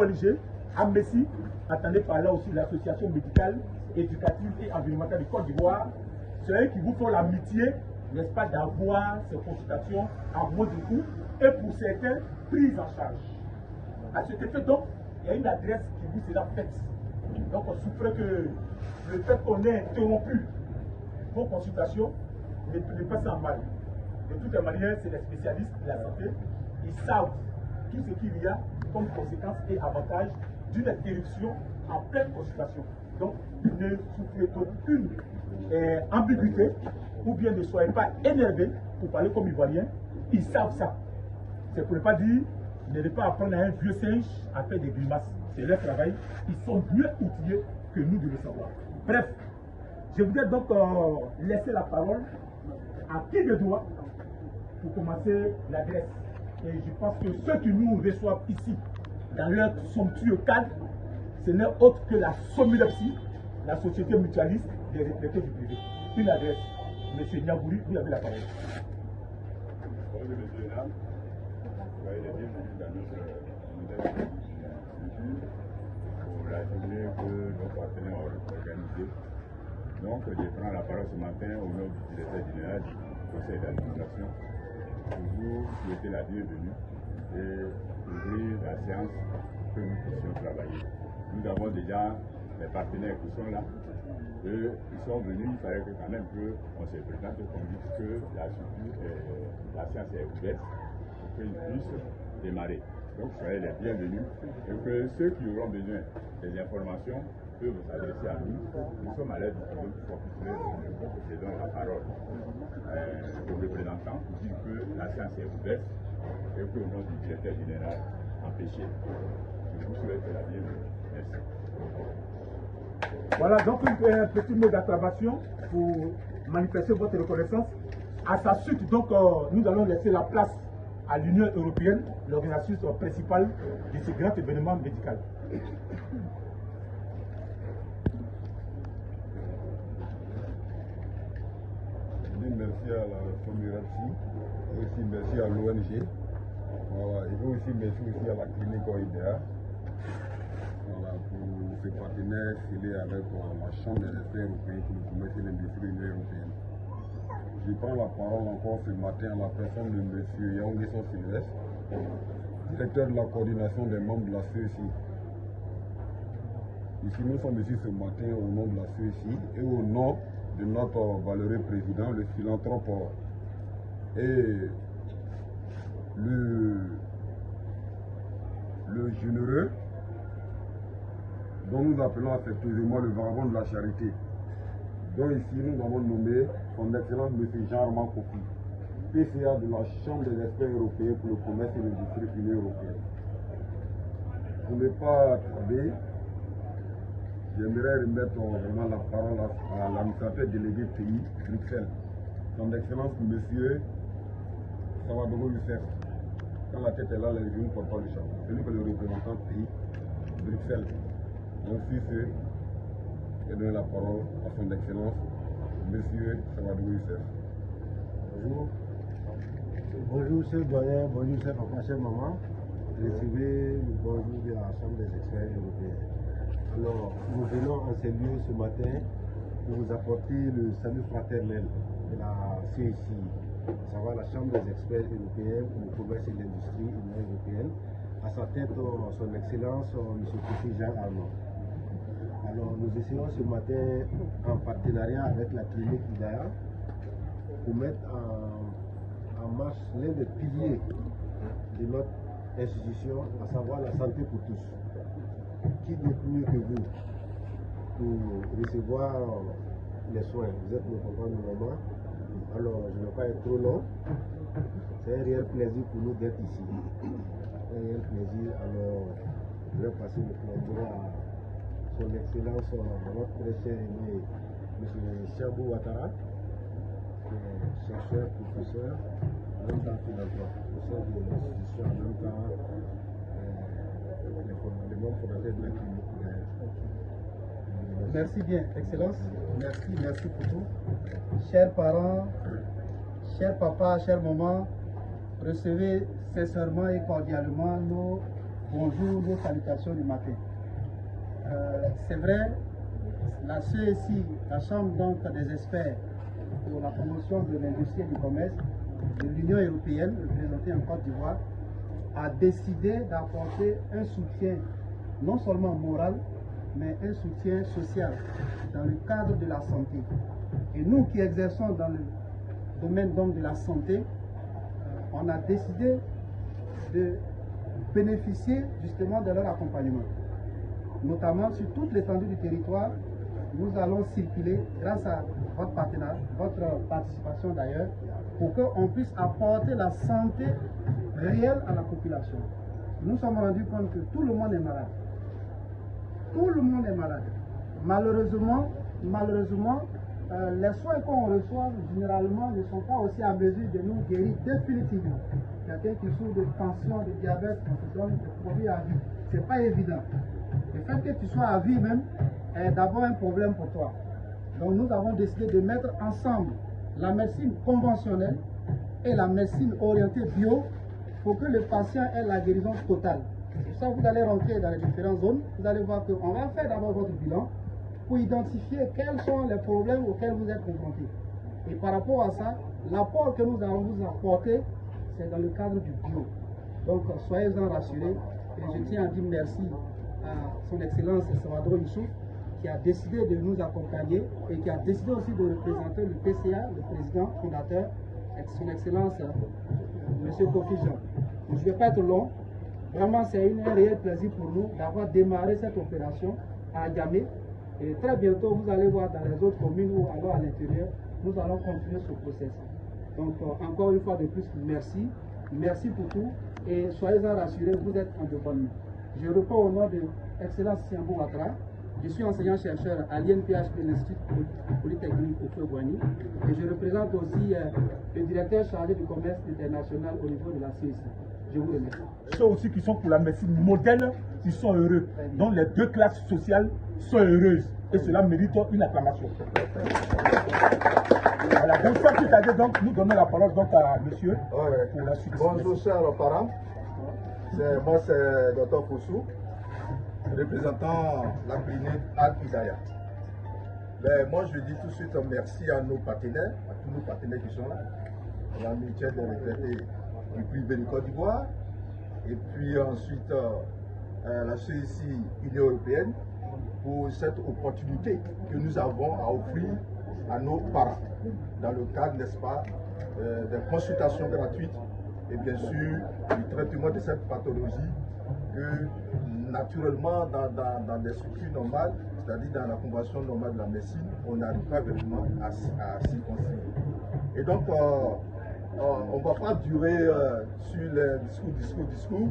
ONG, à Messi, attendez par là aussi l'association médicale, éducative et environnementale de Côte d'Ivoire. C'est eux qui vous font l'amitié, n'est-ce pas, d'avoir ces consultations à moindre coût et pour certains, prises en charge. À cet effet, donc, il y a une adresse qui vous sera faite. Donc, on souffrait que le fait qu'on ait interrompu vos consultations ne passe en mal. De toutes les manières, c'est les spécialistes de la santé. Ils savent tout ce qu'il y a comme conséquence et avantage d'une interruption en pleine consultation. Donc, ne souffrez d'aucune ambiguïté ou bien ne soyez pas énervés pour parler comme Ivoiriens. Ils savent ça. C'est pour ne pas dire, ne pas apprendre à un vieux singe à faire des grimaces. C'est leur travail. Ils sont mieux outillés que nous de le savoir. Bref, je voudrais donc laisser la parole à qui de droit pour commencer l'adresse. Et je pense que ceux qui nous reçoivent ici, dans leur somptueux cadre, ce n'est autre que la Somilopsie, la société mutualiste des retraités du privé. Une adresse. Monsieur Niagouri, vous avez la parole. Bonjour, monsieur et dames. Soyez les bienvenus dans notre nouvelle structure pour la journée que nos partenaires ont organisée. Donc, je prends la parole ce matin au nom du directeur général du conseil d'administration pour vous souhaiter la bienvenue et ouvrir la séance que nous puissions travailler. Nous avons déjà les partenaires qui sont là. Eux, ils sont venus, il fallait que quand même qu'on se présente et qu'on dise que la séance est ouverte pour qu'ils puissent démarrer. Donc, soyez les bienvenus et que ceux qui auront besoin des informations peuvent s'adresser à nous. Nous sommes à l'aide du bureau du professeur. Je donne la parole aux représentants pour dire que la séance est ouverte et qu'au nom du directeur général empêché, je vous souhaite la bienvenue. Merci. Voilà donc un petit mot d'acclamation pour manifester votre reconnaissance. À sa suite, donc, nous allons laisser la place à l'Union européenne, l'organisation principale de ce grand événement médical. Merci à la Somilopsie, aussi merci à l'ONG. Voilà, et aussi merci aussi à la clinique OIDA. Voilà, pour ces partenaires scellés avec la Chambre des experts européens pour le commerce et l'industrie de l'Union européenne. Je prends la parole encore ce matin à la personne de M. Yaounguesson Sylvestre, directeur de la coordination des membres de la CECI. Ici, nous sommes ici ce matin au nom de la CECI et au nom de notre valeureux président, le philanthrope et le généreux, dont nous appelons affectueusement le vagabond de la charité, dont ici nous avons nommé son Excellence M. Jean-Armand Kofi, PCA de la Chambre des experts européens pour le commerce et l'industrie de l'Union européenne. Pour ne pas tarder, j'aimerais remettre vraiment la parole à l'administrateur délégué pays, Bruxelles, son Excellence M. Savadogo Youssef. Quand la tête est là, les genoux ne portent pas le chapeau. C'est lui que le représentant pays, Bruxelles. Ensuite, je donne la parole à son Excellence, M. Savadogo Youssef. Bonjour. Bonjour, chers doyens, bonjour, chers maman. Recevez le bonjour de la Chambre des experts européens. Alors, nous venons en ces lieux ce matin pour vous apporter le salut fraternel de la CECI, à savoir la Chambre des experts européens pour le commerce et l'industrie de l'Union européenne, à sa tête son Excellence M. Kofi Jean-Armand. Alors, nous essayons ce matin, en partenariat avec la clinique IDAA, pour mettre en marche l'un des piliers de notre institution, à savoir la santé pour tous. Qui n'est mieux que vous pour recevoir les soins? Vous êtes nos papas, nos mamans. Alors, je ne vais pas être trop long. C'est un réel plaisir pour nous d'être ici. Un réel plaisir. Alors, je vais passer le flambeau à son Excellence, notre très cher aîné, M. Chabou Ouattara, chercheur, professeur, en même temps philanthrope, au sein de l'institution, en même temps les membres fondateurs de la clinique. Merci bien, Excellence. Merci pour tout. Chers parents, chers papas, chers mamans, recevez sincèrement et cordialement nos bonjour, nos salutations du matin. C'est vrai, la CESI, la Chambre donc des experts pour la promotion de l'industrie et du commerce de l'Union européenne, représentée en Côte d'Ivoire, a décidé d'apporter un soutien non seulement moral, mais un soutien social dans le cadre de la santé. Et nous qui exerçons dans le domaine donc de la santé, on a décidé de bénéficier justement de leur accompagnement. Notamment sur toute l'étendue du territoire, nous allons circuler grâce à votre partenariat, votre participation d'ailleurs, pour qu'on puisse apporter la santé réelle à la population. Nous nous sommes rendus compte que tout le monde est malade. Tout le monde est malade. Malheureusement, les soins qu'on reçoit généralement ne sont pas aussi à mesure de nous guérir définitivement. Quelqu'un qui souffre de tension, de diabète, on te donne des produits à vie. Ce n'est pas évident. Le fait que tu sois à vie même est d'abord un problème pour toi. Donc nous avons décidé de mettre ensemble la médecine conventionnelle et la médecine orientée bio pour que le patient ait la guérison totale. Et ça, vous allez rentrer dans les différentes zones, vous allez voir qu'on va faire d'abord votre bilan pour identifier quels sont les problèmes auxquels vous êtes confrontés. Et par rapport à ça, l'apport que nous allons vous apporter, c'est dans le cadre du bio. Donc soyez-en rassurés et je tiens à dire merci à son Excellence Salvador Youssouf qui a décidé de nous accompagner et qui a décidé aussi de représenter le PCA, le président fondateur, son Excellence M. Kofi Jean. Je ne vais pas être long. Vraiment, c'est un réel plaisir pour nous d'avoir démarré cette opération à Yamé. Et très bientôt, vous allez voir dans les autres communes ou alors à l'intérieur, nous allons continuer ce processus. Donc, encore une fois de plus, merci. Merci pour tout. Et soyez-en rassurés, vous êtes en de bonnes mains. Je reprends au nom de Excellence Siambou Ouattara. Je suis enseignant-chercheur à l'INPHP, l'Institut Polytechnique au Feu-Boigny. Et je représente aussi le directeur chargé du commerce international au niveau de la CESI. Je vous remercie. Ceux aussi qui sont pour la médecine modèle, qui sont heureux. Donc les deux classes sociales sont heureuses. Et cela mérite une acclamation. Voilà, donc sans plus tarder, donc, nous donnons la parole donc, à monsieur pour la suite. Bonjour chers parents, moi c'est Dr Foussou, représentant la clinique Al-Hidaya. Moi je dis tout de suite merci à nos partenaires, à tous nos partenaires qui sont là, la mutuelle des retraités du privé de Côte d'Ivoire, et puis ensuite la CESI Union Européenne pour cette opportunité que nous avons à offrir à nos parents dans le cadre, n'est-ce pas, des consultations gratuites et bien sûr du traitement de cette pathologie que naturellement dans des structures normales, c'est-à-dire dans la convention normale de la médecine, on n'arrive pas vraiment à s'y concilier. Et donc on ne va pas durer sur les discours.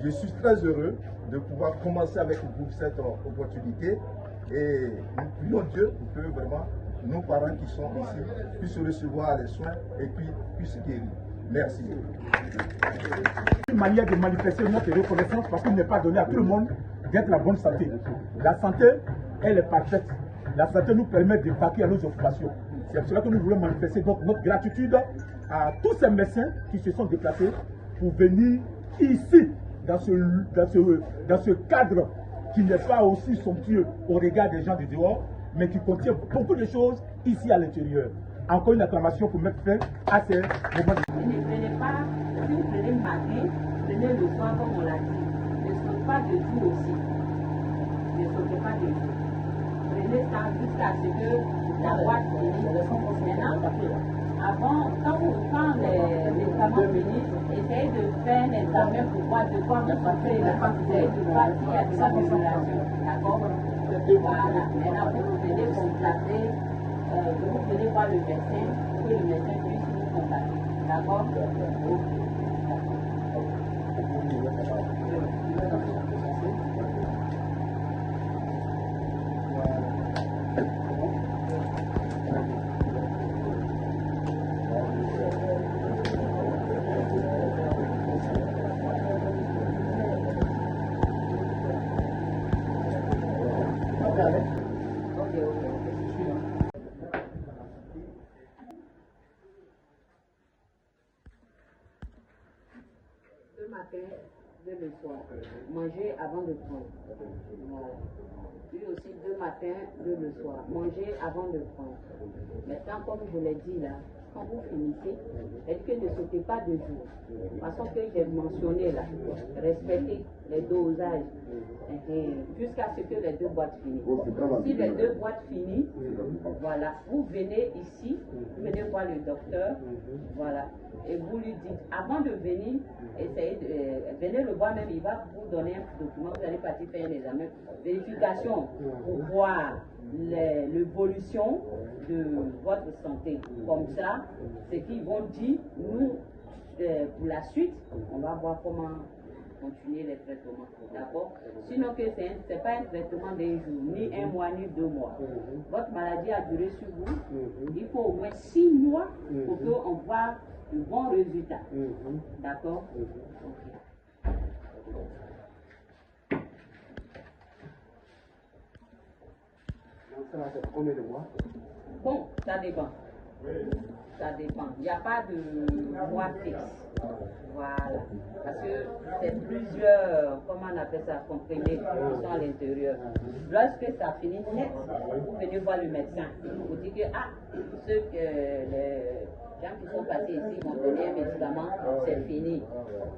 Je suis très heureux de pouvoir commencer avec vous cette opportunité et nous prions Dieu pour que vraiment nos parents qui sont ici puissent recevoir les soins et puis puissent guérir. Merci. Une manière de manifester notre reconnaissance parce qu'il n'est pas donné à tout le monde d'être la bonne santé. La santé, elle est parfaite. La santé nous permet de vaquer à nos occupations. C'est pour cela que nous voulons manifester donc notre gratitude à tous ces médecins qui se sont déplacés pour venir ici, dans ce cadre qui n'est pas aussi somptueux au regard des gens de dehors, mais qui contient beaucoup de choses ici à l'intérieur. Encore une acclamation pour mettre fin à ces moments de... Ne prenez pas, si vous prenez le matin, prenez le soir comme on l'a dit. Ne sautez pas de jour aussi. Ne sautez pas de jour. Prenez ça jusqu'à ce que la boîte finisse. Maintenant, quand les médicaments finissent, essayez de faire un examen pour voir de quoi vous souffrez. Essayez de voir s'il y a de la population. D'accord? Voilà. Maintenant, vous venez constater, vous venez voir le médecin, pour que le médecin puisse vous contacter. D'accord? Ce matin, 2 le soir. Manger avant de prendre. Voilà. Puis aussi 2 matins, 2 le soir. Manger avant de prendre. Maintenant, comme je l'ai dit là, quand vous finissez, est-ce que ne sautez pas de jour. Parce que j'ai mentionné là, respectez les dosages jusqu'à ce que les 2 boîtes finissent. Si les 2 boîtes finissent, voilà, vous venez ici, vous venez voir le docteur, voilà, et vous lui dites, avant de venir, essayez de, venez le voir même, il va vous donner un document, vous allez partir faire un examen, vérification pour voir l'évolution de votre santé. Comme ça, ce qu'ils vont dire, nous, pour la suite, on va voir comment continuer les traitements. D'accord? Sinon que ce n'est pas un traitement d'un jour, ni 1 mois, ni 2 mois. Votre maladie a duré sur vous. Il faut au moins 6 mois pour qu'on voit de bons résultats. D'accord? Donc ça va faire combien de mois? Bon, ça dépend. Ça dépend. Il n'y a pas de mois fixe. Voilà. Parce que c'est plusieurs, comment on appelle ça, comprimés qui sont à l'intérieur. Lorsque ça finit net, vous venez voir le médecin. Vous dites que, les gens qui sont passés ici vont donner un médicament, c'est fini.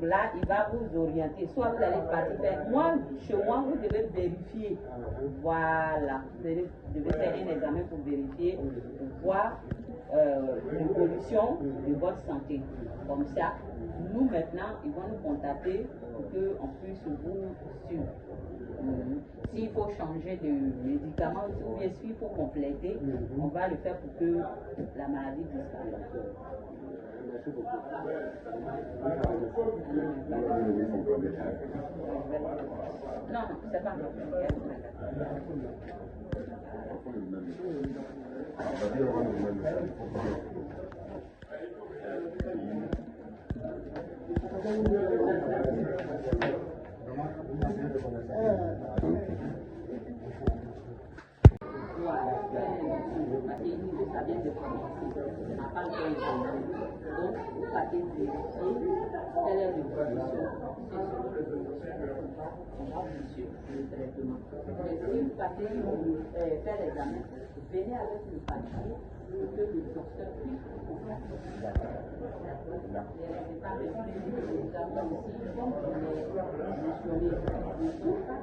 Là, il va vous orienter. Soit vous allez partir faire. Moi, chez moi, vous devez vérifier. Voilà. Vous devez faire un examen pour vérifier, pour voir l'évolution de votre santé. Comme ça, nous maintenant, ils vont nous contacter pour qu'on puisse vous suivre. S'il faut changer de médicament ou bien s'il faut compléter, on va le faire pour que la maladie disparaisse. Merci beaucoup. Non, c'est pas grave. Ça vient de commencer. Ça n'a pas encore été. Donc, vous partez vérifier quelle est l'évolution. On va vous suivre le traitement. Mais si vous partez faire l'examen, venez avec le papier pour que le docteur puisse vous faire. Les établissements que nous avons ici, comme je l'ai mentionné, ne sont pas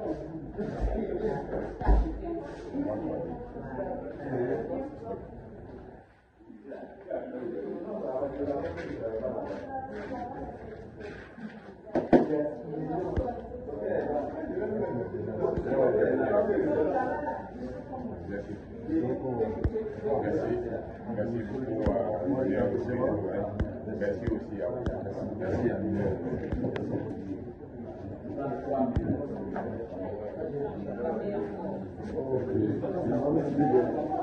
Merci beaucoup merci aussi à vous. Merci à vous.